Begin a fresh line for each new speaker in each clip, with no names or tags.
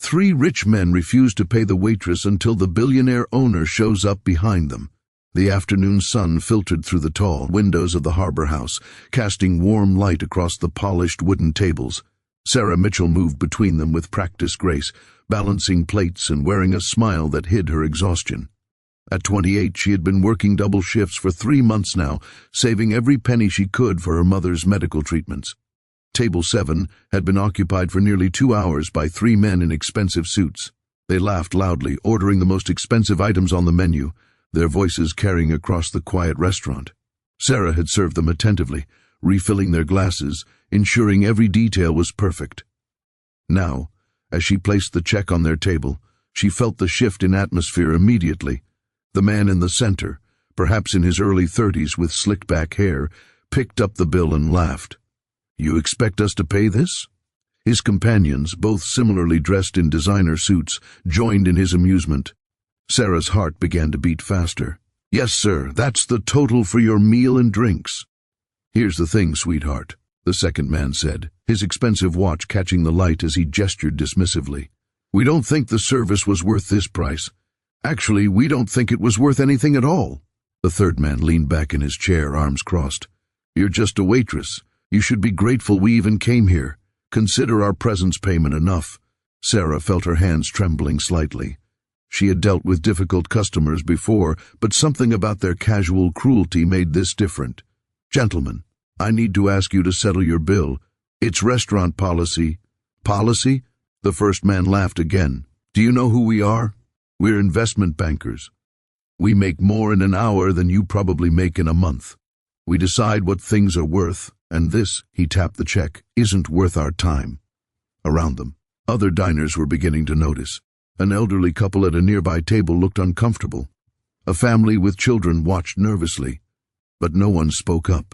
Three rich men refuse to pay the waitress until the billionaire owner shows up behind them. The afternoon sun filtered through the tall windows of the harbor house, casting warm light across the polished wooden tables. Sarah Mitchell moved between them with practiced grace, balancing plates and wearing a smile that hid her exhaustion. At 28, she had been working double shifts for 3 months now, saving every penny she could for her mother's medical treatments. Table 7 had been occupied for nearly 2 hours by 3 men in expensive suits. They laughed loudly, ordering the most expensive items on the menu, their voices carrying across the quiet restaurant. Sarah had served them attentively, refilling their glasses, ensuring every detail was perfect. Now, as she placed the check on their table, she felt the shift in atmosphere immediately. The man in the center, perhaps in his early 30s with slicked-back hair, picked up the bill and laughed. "You expect us to pay this?" His companions, both similarly dressed in designer suits, joined in his amusement. Sarah's heart began to beat faster. "Yes, sir, that's the total for your meal and drinks." "Here's the thing, sweetheart," the second man said, his expensive watch catching the light as he gestured dismissively. "We don't think the service was worth this price. Actually, we don't think it was worth anything at all." The third man leaned back in his chair, arms crossed. "You're just a waitress. You should be grateful we even came here. Consider our presence payment enough." Sarah felt her hands trembling slightly. She had dealt with difficult customers before, but something about their casual cruelty made this different. "Gentlemen, I need to ask you to settle your bill. It's restaurant policy." "Policy?" The first man laughed again. "Do you know who we are? We're investment bankers. We make more in an hour than you probably make in a month. We decide what things are worth, and this," he tapped the check, "isn't worth our time." Around them, other diners were beginning to notice. An elderly couple at a nearby table looked uncomfortable. A family with children watched nervously, but no one spoke up.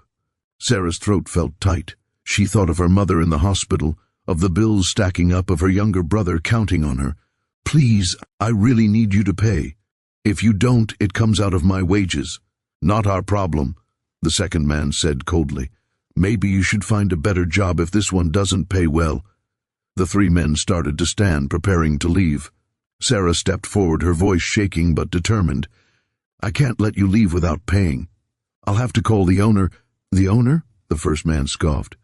Sarah's throat felt tight. She thought of her mother in the hospital, of the bills stacking up, of her younger brother counting on her. "Please, I really need you to pay. If you don't, it comes out of my wages." "Not our problem," the second man said coldly. "Maybe you should find a better job if this one doesn't pay well." The 3 men started to stand, preparing to leave. Sarah stepped forward, her voice shaking but determined. "I can't let you leave without paying. I'll have to call the owner." "The owner?" the first man scoffed.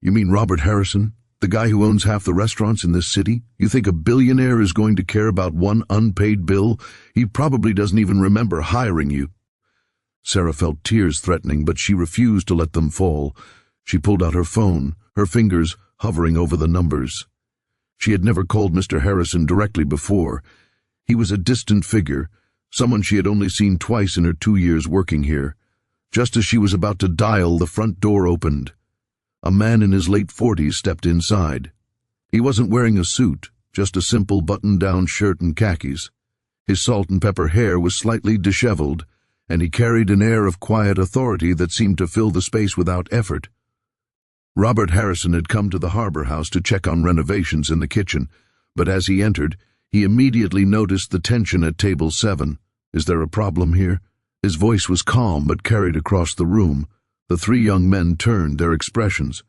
"You mean Robert Harrison, the guy who owns half the restaurants in this city? You think a billionaire is going to care about one unpaid bill? He probably doesn't even remember hiring you." Sarah felt tears threatening, but she refused to let them fall. She pulled out her phone, her fingers hovering over the numbers. She had never called Mr. Harrison directly before. He was a distant figure, someone she had only seen twice in her 2 years working here. Just as she was about to dial, the front door opened. A man in his late 40s stepped inside. He wasn't wearing a suit, just a simple button-down shirt and khakis. His salt-and-pepper hair was slightly disheveled, and he carried an air of quiet authority that seemed to fill the space without effort. Robert Harrison had come to the harbor house to check on renovations in the kitchen, but as he entered, he immediately noticed the tension at table 7. "Is there a problem here?" His voice was calm but carried across the room. The 3 young men turned, their expressions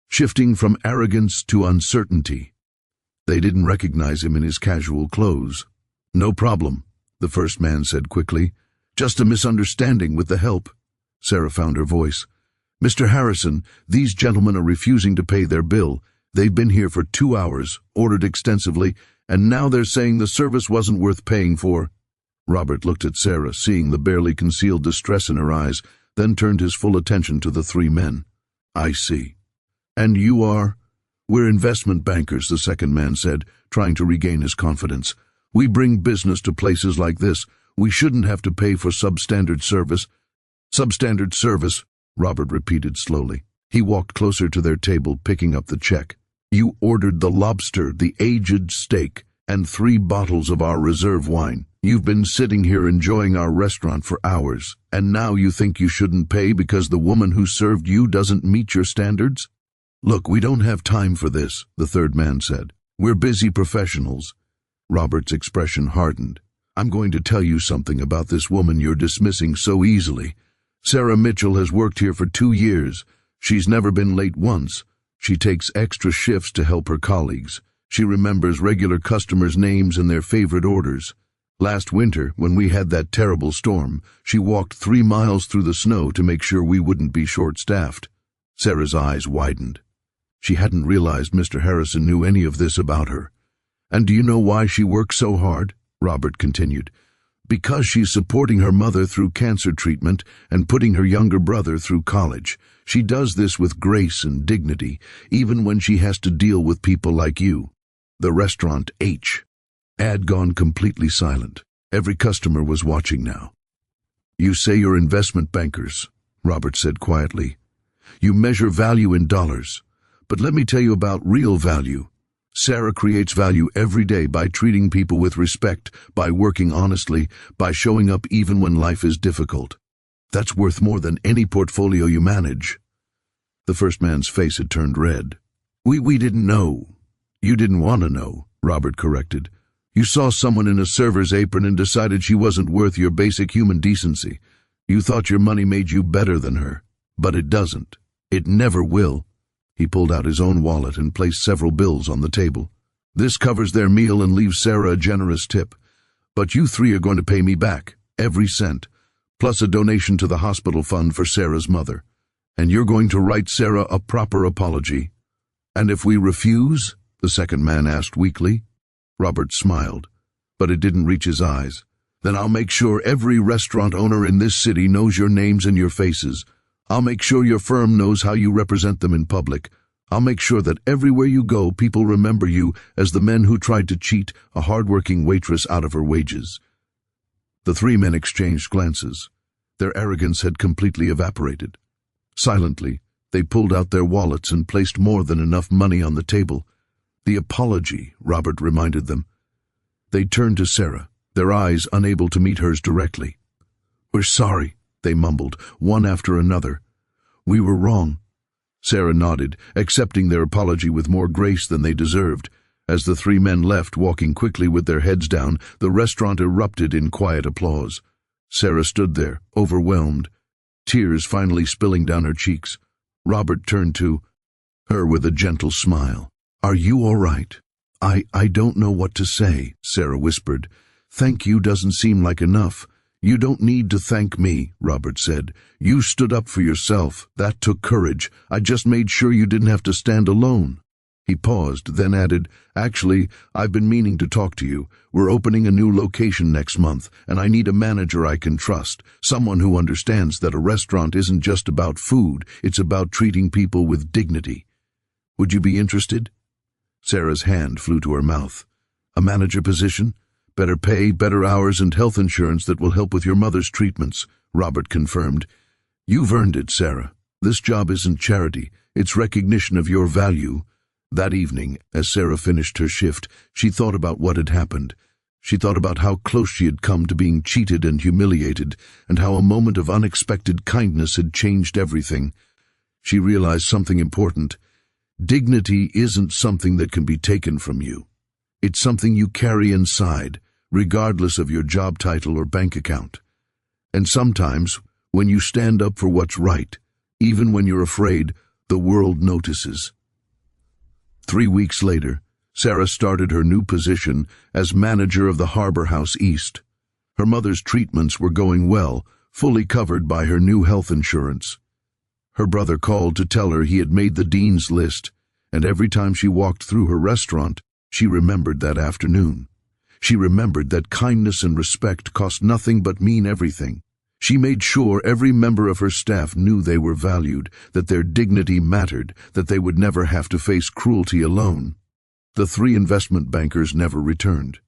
shifting from arrogance to uncertainty. They didn't recognize him in his casual clothes. "No problem," the first man said quickly. "Just a misunderstanding with the help." Sarah found her voice. "Mr. Harrison, these gentlemen are refusing to pay their bill. They've been here for 2 hours, ordered extensively, and now they're saying the service wasn't worth paying for." Robert looked at Sarah, seeing the barely concealed distress in her eyes, then turned his full attention to the 3 men. "I see. And you are?" "We're investment bankers," the second man said, trying to regain his confidence. "We bring business to places like this. We shouldn't have to pay for substandard service." "Substandard service," Robert repeated slowly. He walked closer to their table, picking up the check. "You ordered the lobster, the aged steak, and 3 bottles of our reserve wine. You've been sitting here enjoying our restaurant for hours, and now you think you shouldn't pay because the woman who served you doesn't meet your standards?" "Look, we don't have time for this," the third man said. "We're busy professionals." Robert's expression hardened. "I'm going to tell you something about this woman you're dismissing so easily. Sarah Mitchell has worked here for 2 years. She's never been late once. She takes extra shifts to help her colleagues. She remembers regular customers' names and their favorite orders. Last winter, when we had that terrible storm, she walked 3 miles through the snow to make sure we wouldn't be short-staffed. Sarah's eyes widened. She hadn't realized Mr. Harrison knew any of this about her. "And do you know why she works so hard?" Robert continued. "Because she's supporting her mother through cancer treatment and putting her younger brother through college. She does this with grace and dignity, even when she has to deal with people like you." The restaurant H had gone completely silent. Every customer was watching now. "You say you're investment bankers," Robert said quietly. "You measure value in dollars. But let me tell you about real value. Sarah creates value every day by treating people with respect, by working honestly, by showing up even when life is difficult. That's worth more than any portfolio you manage." The first man's face had turned red. We didn't know." "You didn't want to know," Robert corrected. "You saw someone in a server's apron and decided she wasn't worth your basic human decency. You thought your money made you better than her. But it doesn't. It never will." He pulled out his own wallet and placed several bills on the table. "This covers their meal and leaves Sarah a generous tip. But you 3 are going to pay me back, every cent, plus a donation to the hospital fund for Sarah's mother. And you're going to write Sarah a proper apology." "And if we refuse?" the second man asked weakly. Robert smiled, but it didn't reach his eyes. "Then I'll make sure every restaurant owner in this city knows your names and your faces. I'll make sure your firm knows how you represent them in public. I'll make sure that everywhere you go, people remember you as the men who tried to cheat a hardworking waitress out of her wages." The 3 men exchanged glances. Their arrogance had completely evaporated. Silently, they pulled out their wallets and placed more than enough money on the table. "The apology," Robert reminded them. They turned to Sarah, their eyes unable to meet hers directly. "We're sorry," they mumbled, one after another. "We were wrong." Sarah nodded, accepting their apology with more grace than they deserved. As the 3 men left, walking quickly with their heads down, the restaurant erupted in quiet applause. Sarah stood there, overwhelmed, tears finally spilling down her cheeks. Robert turned to her with a gentle smile. "Are you all right?" I don't know what to say," Sarah whispered. "Thank you doesn't seem like enough." "You don't need to thank me," Robert said. "You stood up for yourself. That took courage. I just made sure you didn't have to stand alone." He paused, then added, "Actually, I've been meaning to talk to you. We're opening a new location next month, and I need a manager I can trust, someone who understands that a restaurant isn't just about food, it's about treating people with dignity. Would you be interested?" Sarah's hand flew to her mouth. "A manager position? Better pay, better hours, and health insurance that will help with your mother's treatments," Robert confirmed. "You've earned it, Sarah. This job isn't charity, it's recognition of your value." That evening, as Sarah finished her shift, she thought about what had happened. She thought about how close she had come to being cheated and humiliated, and how a moment of unexpected kindness had changed everything. She realized something important. Dignity isn't something that can be taken from you. It's something you carry inside, regardless of your job title or bank account. And sometimes, when you stand up for what's right, even when you're afraid, the world notices. 3 weeks later, Sarah started her new position as manager of the Harbor House East. Her mother's treatments were going well, fully covered by her new health insurance. Her brother called to tell her he had made the dean's list, and every time she walked through her restaurant, she remembered that afternoon. She remembered that kindness and respect cost nothing but mean everything. She made sure every member of her staff knew they were valued, that their dignity mattered, that they would never have to face cruelty alone. The 3 investment bankers never returned,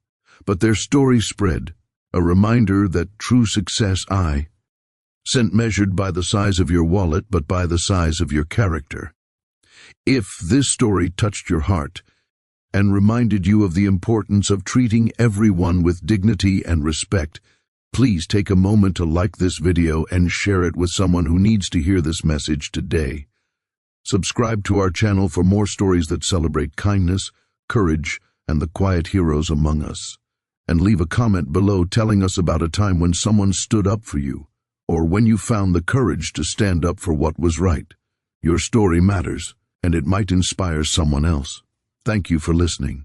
but their story spread, a reminder that true success isn't measured by the size of your wallet, but by the size of your character. If this story touched your heart and reminded you of the importance of treating everyone with dignity and respect, please take a moment to like this video and share it with someone who needs to hear this message today. Subscribe to our channel for more stories that celebrate kindness, courage, and the quiet heroes among us. And leave a comment below telling us about a time when someone stood up for you, or when you found the courage to stand up for what was right. Your story matters, and it might inspire someone else. Thank you for listening.